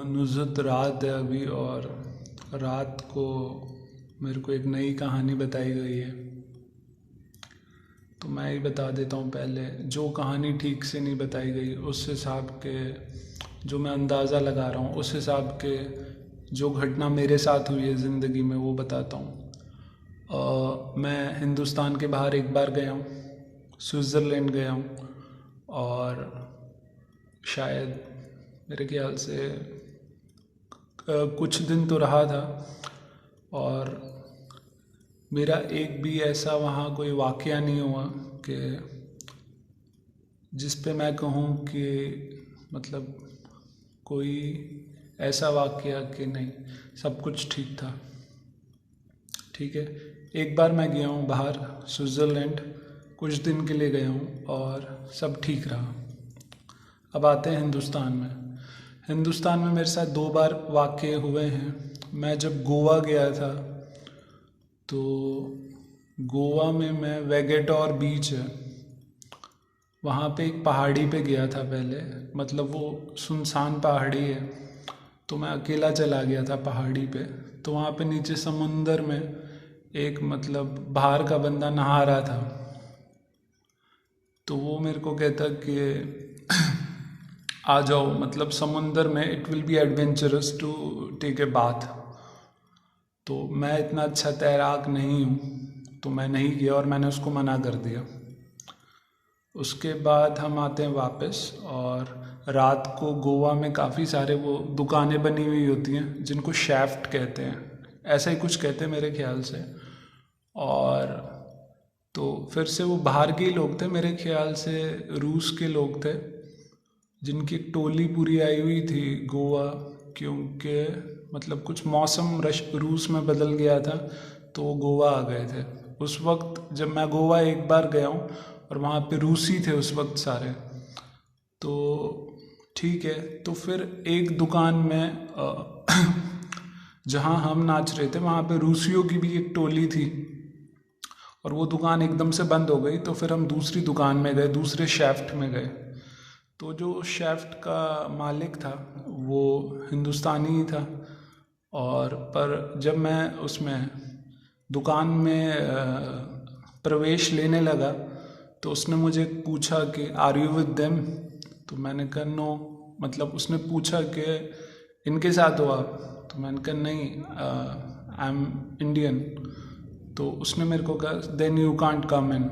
नुज़त रात है अभी, और रात को मेरे को एक नई कहानी बताई गई है। तो मैं ही बता देता हूँ। पहले जो कहानी ठीक से नहीं बताई गई, उस हिसाब के जो मैं अंदाज़ा लगा रहा हूँ, उस हिसाब के जो घटना मेरे साथ हुई है ज़िंदगी में, वो बताता हूँ। मैं हिंदुस्तान के बाहर एक बार गया हूँ, स्विट्ज़रलैंड गया हूँ। और शायद मेरे ख्याल से कुछ दिन तो रहा था। और मेरा एक भी ऐसा वहाँ कोई वाक़या नहीं हुआ कि जिस पे मैं कहूँ कि मतलब कोई ऐसा वाक़या कि नहीं, सब कुछ ठीक था। ठीक है, एक बार मैं गया हूँ बाहर स्विट्ज़रलैंड, कुछ दिन के लिए गया हूँ और सब ठीक रहा। अब आते हैं हिंदुस्तान में। हिंदुस्तान में मेरे साथ दो बार वाक़ये हुए हैं। मैं जब गोवा गया था, तो गोवा में मैं वेगेटोर बीच है, वहाँ पे एक पहाड़ी पे गया था पहले। मतलब वो सुनसान पहाड़ी है, तो मैं अकेला चला गया था पहाड़ी पे। तो वहाँ पे नीचे समुंदर में एक मतलब बाहर का बंदा नहा रहा था। तो वो मेरे को कहता कि आ जाओ, मतलब समुंदर में it will be adventurous to take a bath. तो मैं इतना अच्छा तैराक नहीं हूँ, तो मैं नहीं गया और मैंने उसको मना कर दिया। उसके बाद हम आते हैं वापस, और रात को गोवा में काफ़ी सारे वो दुकानें बनी हुई होती हैं जिनको शैफ्ट कहते हैं, ऐसा ही कुछ कहते हैं मेरे ख्याल से। और तो फिर से वो बाहर के ही लोग थे, मेरे ख्याल से रूस के लोग थे, जिनकी एक टोली पूरी आई हुई थी गोवा। क्योंकि मतलब कुछ मौसम रूस में बदल गया था, तो वो गोवा आ गए थे उस वक्त जब मैं गोवा एक बार गया हूँ। और वहाँ पे रूसी थे उस वक्त सारे। तो ठीक है, तो फिर एक दुकान में जहाँ हम नाच रहे थे, वहाँ पे रूसियों की भी एक टोली थी, और वो दुकान एकदम से बंद हो गई। तो फिर हम दूसरी दुकान में गए, दूसरे शेफ्ट में गए। तो जो शेफ्ट का मालिक था वो हिंदुस्तानी ही था। और पर जब मैं उसमें दुकान में प्रवेश लेने लगा, तो उसने मुझे पूछा कि आर यू विद देम। तो मैंने कहा नो। मतलब उसने पूछा कि इनके साथ हो आप। तो मैंने कहा नहीं, आई एम इंडियन। तो उसने मेरे को कहा देन यू कांट कम इन,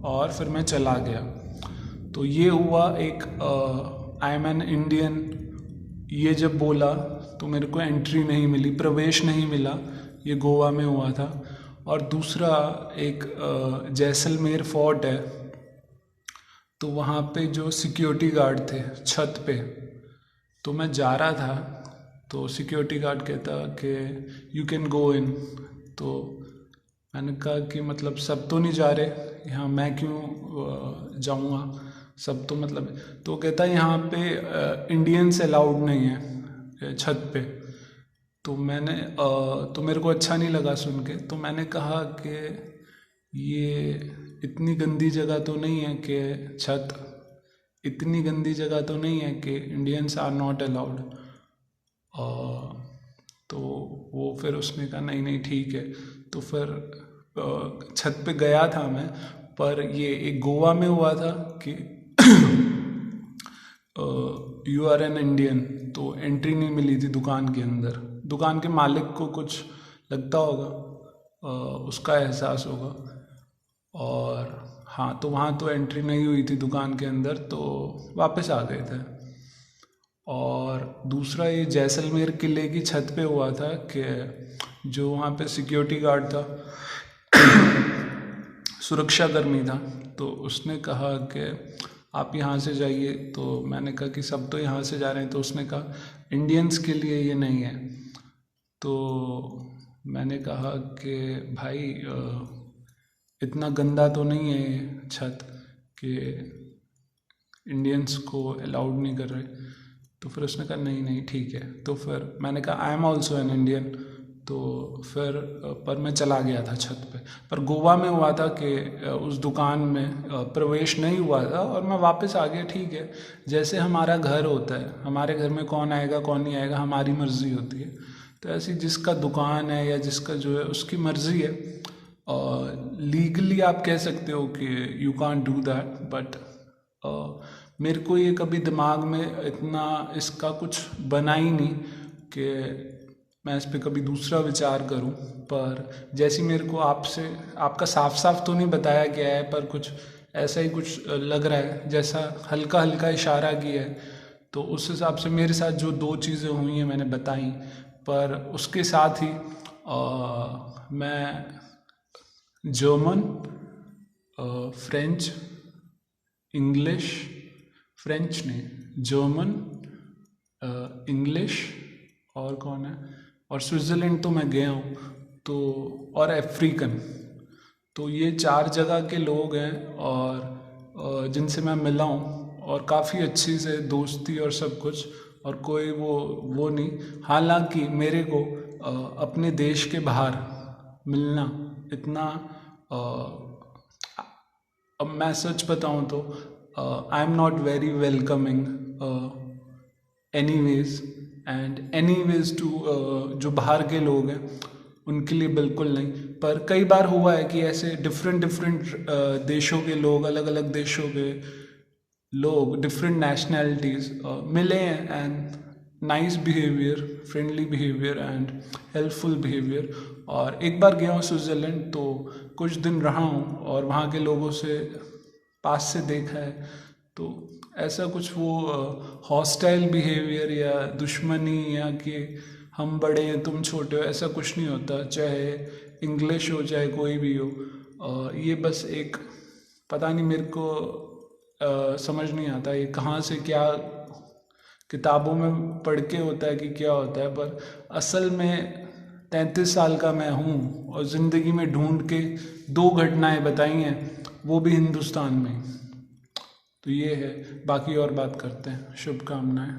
और फिर मैं चला गया। तो ये हुआ एक आई एम एन इंडियन, ये जब बोला तो मेरे को एंट्री नहीं मिली, प्रवेश नहीं मिला। ये गोवा में हुआ था। और दूसरा एक जैसलमेर फोर्ट है, तो वहाँ पे जो सिक्योरिटी गार्ड थे छत पे, तो मैं जा रहा था, तो सिक्योरिटी गार्ड कहता कि यू कैन गो इन। तो मैंने कहा कि मतलब सब तो नहीं जा रहे यहाँ, मैं क्यों जाऊँगा, सब तो मतलब। तो कहता यहाँ पे इंडियंस अलाउड नहीं है छत पे। तो मैंने तो मेरे को अच्छा नहीं लगा सुन के। तो मैंने कहा कि ये इतनी गंदी जगह तो नहीं है कि छत, इतनी गंदी जगह तो नहीं है कि इंडियंस आर नॉट अलाउड। तो वो फिर उसने कहा नहीं नहीं ठीक है। तो फिर छत पे गया था मैं। पर ये एक गोवा में हुआ था कि यू आर एन इंडियन, तो एंट्री नहीं मिली थी दुकान के अंदर। दुकान के मालिक को कुछ लगता होगा, उसका एहसास होगा। और हाँ, तो वहाँ तो एंट्री नहीं हुई थी दुकान के अंदर, तो वापस आ गए थे। और दूसरा ये जैसलमेर किले की छत पे हुआ था कि जो वहाँ पे सिक्योरिटी गार्ड था, सुरक्षा कर्मी था, तो उसने कहा कि आप यहाँ से जाइए। तो मैंने कहा कि सब तो यहाँ से जा रहे हैं। तो उसने कहा इंडियंस के लिए ये नहीं है। तो मैंने कहा कि भाई इतना गंदा तो नहीं है ये छत कि इंडियंस को अलाउड नहीं कर रहे। तो फिर उसने कहा नहीं नहीं ठीक है। तो फिर मैंने कहा I am also an Indian. तो फिर पर मैं चला गया था छत पे। पर गोवा में हुआ था कि उस दुकान में प्रवेश नहीं हुआ था और मैं वापस आ गया। ठीक है, जैसे हमारा घर होता है, हमारे घर में कौन आएगा कौन नहीं आएगा हमारी मर्ज़ी होती है, तो ऐसी जिसका दुकान है या जिसका जो है उसकी मर्ज़ी है। लीगली आप कह सकते हो कि you can't do that, but मेरे को ये कभी दिमाग में इतना इसका कुछ बना ही नहीं कि मैं इस पे कभी दूसरा विचार करूं। पर जैसी मेरे को आपसे आपका साफ साफ तो नहीं बताया गया है, पर कुछ ऐसा ही कुछ लग रहा है, जैसा हल्का हल्का इशारा किया है, तो उस हिसाब से मेरे साथ जो दो चीज़ें हुई हैं मैंने बताई। पर उसके साथ ही मैं जर्मन, फ्रेंच, इंग्लिश, फ्रेंच नहीं जर्मन, इंग्लिश और कौन है, और स्विट्ज़रलैंड तो मैं गया हूँ, तो और अफ्रीकन, तो ये 4 जगह के लोग हैं और जिनसे मैं मिला हूँ और काफ़ी अच्छी से दोस्ती और सब कुछ, और कोई वो नहीं। हालांकि मेरे को अपने देश के बाहर मिलना इतना अब मैं सच बताऊँ तो I am not very welcoming anyways and anyways to जो बाहर के लोग हैं उनके लिए बिल्कुल नहीं। पर कई बार हुआ है कि ऐसे डिफरेंट देशों के लोग, अलग अलग देशों के लोग, डिफरेंट नेशनैलिटीज़ मिले हैं and nice behaviour, friendly behaviour and helpful behaviour. और एक बार गया हूँ स्विट्ज़रलैंड, तो कुछ दिन रहा हूँ और वहाँ के लोगों से पास से देखा है, तो ऐसा कुछ वो हॉस्टाइल बिहेवियर या दुश्मनी या कि हम बड़े हैं तुम छोटे हो, ऐसा कुछ नहीं होता, चाहे इंग्लिश हो चाहे कोई भी हो। ये बस एक पता नहीं मेरे को समझ नहीं आता ये कहाँ से क्या किताबों में पढ़ के होता है कि क्या होता है। पर असल में 33 साल का मैं हूँ और ज़िंदगी में ढूंढ के 2 घटनाएं बताई हैं, वो भी हिंदुस्तान में। तो ये है, बाकी और बात करते हैं। शुभकामनाएं।